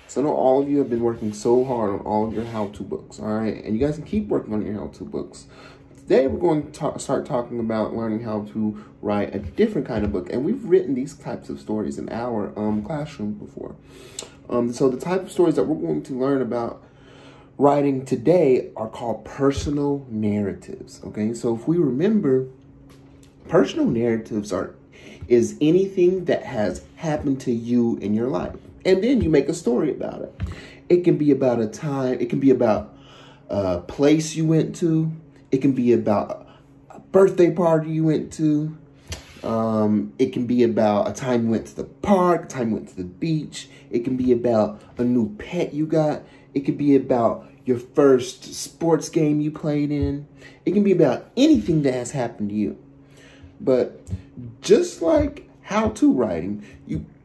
So I know all of you have been working so hard on all of your how-to books, all right? And you guys can keep working on your how-to books. Today we're going to start talking about learning how to write a different kind of book. And we've written these types of stories in our classroom before. So the type of stories that we're going to learn about writing today are called personal narratives, okay? So if we remember, personal narratives is anything that has happened to you in your life. And then you make a story about it. It can be about a time. It can be about a place you went to. It can be about a birthday party you went to. It can be about a time you went to the park, a time you went to the beach. It can be about a new pet you got. It could be about your first sports game you played in. It can be about anything that has happened to you. But just like how-to writing,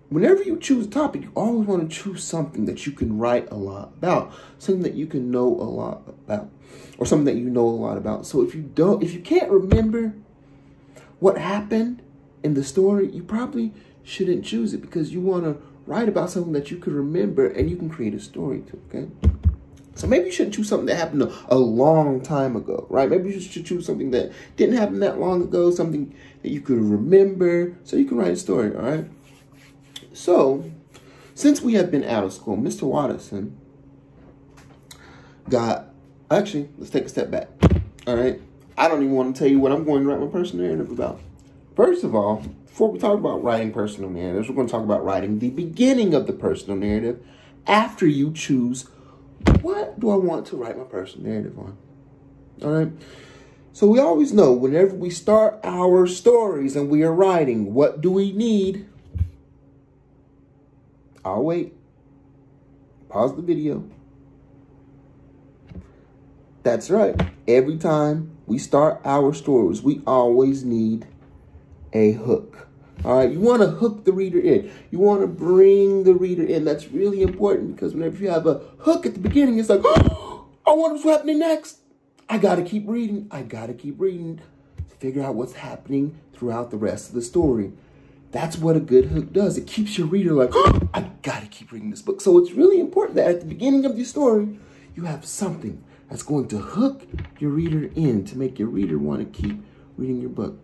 whenever you choose a topic, you always want to choose something that you can write a lot about, something that you can know a lot about, or something that you know a lot about. So if you can't remember what happened in the story, you probably shouldn't choose it, because you want to write about something that you can remember and you can create a story to, okay? So maybe you shouldn't choose something that happened a long time ago, right? Maybe you should choose something that didn't happen that long ago, something that you could remember, so you can write a story, all right? So, since we have been out of school, Mr. Watterson actually, let's take a step back, all right? I don't even want to tell you what I'm going to write my personal narrative about. First of all, before we talk about writing personal narratives, we're going to talk about writing the beginning of the personal narrative after you choose, what do I want to write my personal narrative on, all right? So we always know whenever we start our stories and we are writing, what do we need? I'll wait. Pause the video. That's right. Every time we start our stories, we always need a hook. All right. You want to hook the reader in. You want to bring the reader in. That's really important, because whenever you have a hook at the beginning, it's like, oh, I wonder what's happening next. I got to keep reading. I got to keep reading to figure out what's happening throughout the rest of the story. That's what a good hook does. It keeps your reader like, oh, I gotta keep reading this book. So it's really important that at the beginning of your story, you have something that's going to hook your reader in, to make your reader want to keep reading your book.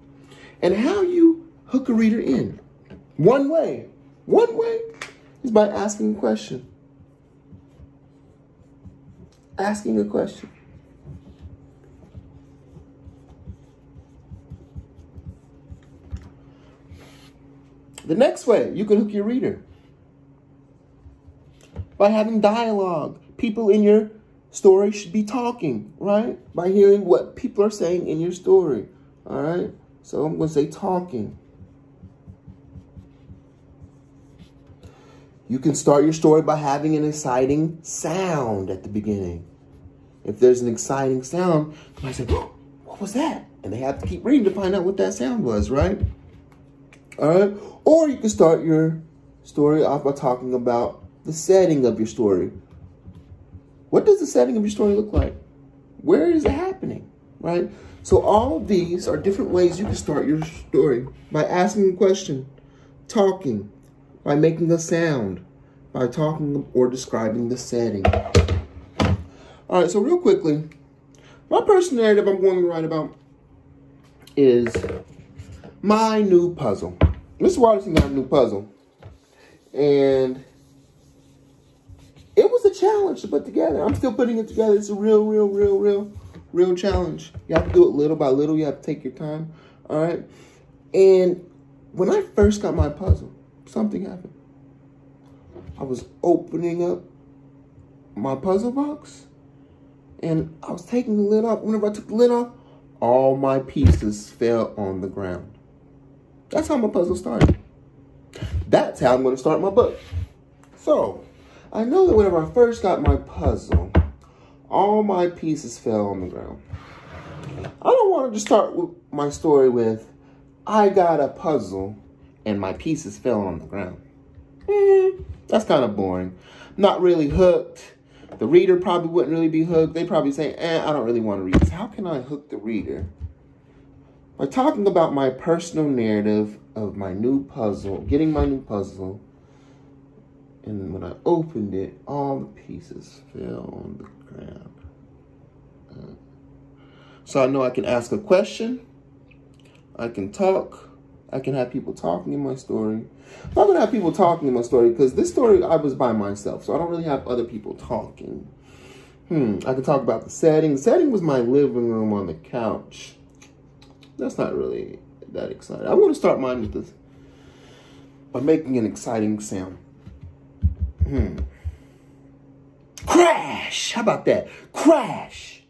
And how you hook a reader in? One way is by asking a question. Asking a question. The next way you can hook your reader, by having dialogue. People in your story should be talking, right? By hearing what people are saying in your story, all right? So I'm going to say talking. You can start your story by having an exciting sound at the beginning. If there's an exciting sound, you might say, oh, what was that? And they have to keep reading to find out what that sound was, right? All right. Or you can start your story off by talking about the setting of your story. What does the setting of your story look like? Where is it happening? Right? So all of these are different ways you can start your story. By asking a question, talking, by making a sound, by talking or describing the setting. All right, so real quickly, my personal narrative I'm going to write about is my new puzzle. Mr. Watterson got a new puzzle, and it was a challenge to put together. I'm still putting it together. It's a real challenge. You have to do it little by little. You have to take your time, all right? And when I first got my puzzle, something happened. I was opening up my puzzle box, and I was taking the lid off. Whenever I took the lid off, all my pieces fell on the ground. That's how my puzzle started. That's how I'm going to start my book. So, I know that whenever I first got my puzzle, all my pieces fell on the ground. I don't want to just start with my story with, I got a puzzle and my pieces fell on the ground. That's kind of boring. Not really hooked. The reader probably wouldn't really be hooked. They'd probably say, I don't really want to read this. How can I hook the reader? By talking about my personal narrative of my new puzzle, getting my new puzzle, And when I opened it, all the pieces fell on the ground. So I know I can ask a question. I can talk. I can have people talking in my story. I'm not going to have people talking in my story because this story, I was by myself. So I don't really have other people talking. I can talk about the setting. The setting was my living room on the couch. That's not really that exciting. I'm going to start mine with this by making an exciting sound. Crash! How about that? Crash!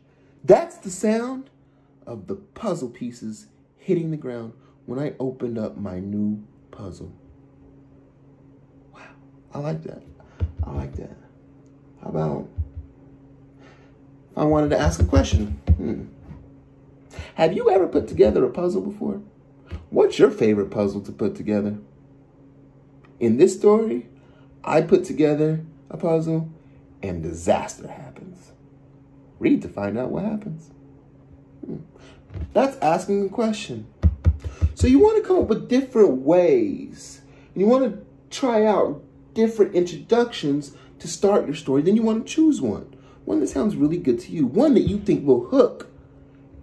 That's the sound of the puzzle pieces hitting the ground when I opened up my new puzzle. Wow, I like that. I like that. How about if I wanted to ask a question? Have you ever put together a puzzle before? What's your favorite puzzle to put together? In this story, I put together a puzzle and disaster happens. Read to find out what happens. That's asking a question. So you want to come up with different ways. And you want to try out different introductions to start your story. Then you want to choose one. One that sounds really good to you. One that you think will hook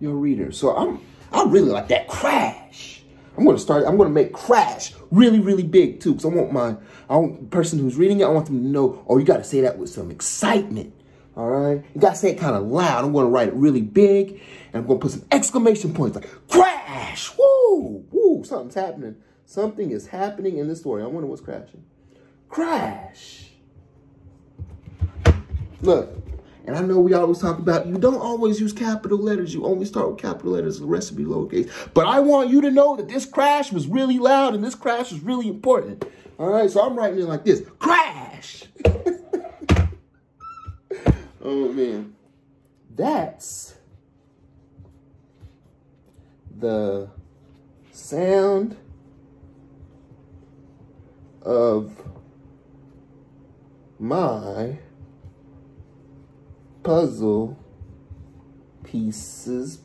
your reader. So I really like that crash. I'm going to make crash really, really big too. Because I want the person who's reading it, I want them to know, oh, you got to say that with some excitement. All right. You got to say it kind of loud. I'm going to write it really big. And I'm going to put some exclamation points like crash. Woo, woo, something's happening. Something is happening in this story. I wonder what's crashing. Crash. Look. And I know we always talk about you don't always use capital letters. You only start with capital letters. The rest will be lowercase. But I want you to know that this crash was really loud and this crash was really important. All right, so I'm writing it like this. Crash! Oh, man. That's the sound of my puzzle pieces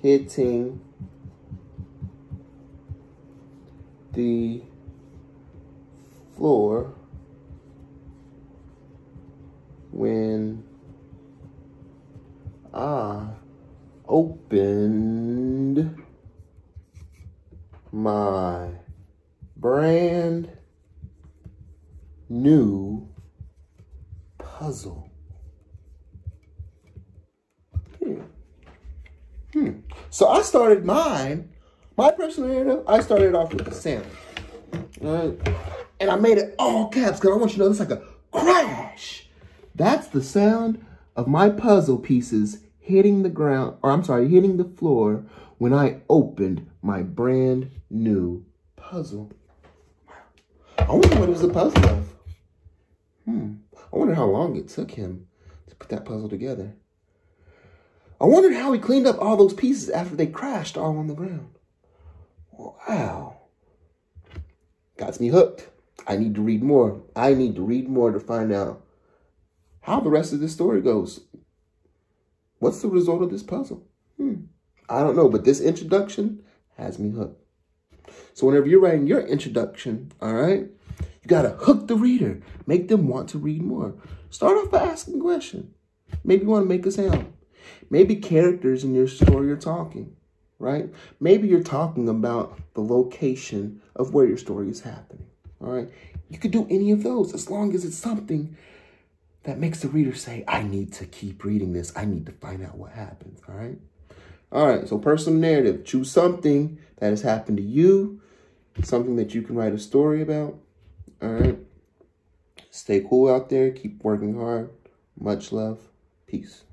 hitting the floor when I opened my brand new puzzle. So I started my personal narrative, I started off with the sound. And I made it all caps because I want you to know it's like a crash. That's the sound of my puzzle pieces hitting the ground, hitting the floor when I opened my brand new puzzle. I wonder what it was a puzzle of. I wonder how long it took him to put that puzzle together. I wondered how he cleaned up all those pieces after they crashed all on the ground. Wow. Got me hooked. I need to read more. I need to read more to find out how the rest of this story goes. What's the result of this puzzle? I don't know, but this introduction has me hooked. So whenever you're writing your introduction, all right, you got to hook the reader. Make them want to read more. Start off by asking a question. Maybe you want to make a sound. Maybe characters in your story are talking, right? Maybe you're talking about the location of where your story is happening, all right? You could do any of those as long as it's something that makes the reader say, I need to keep reading this. I need to find out what happens, all right? All right, so personal narrative. Choose something that has happened to you, something that you can write a story about, all right? Stay cool out there. Keep working hard. Much love. Peace.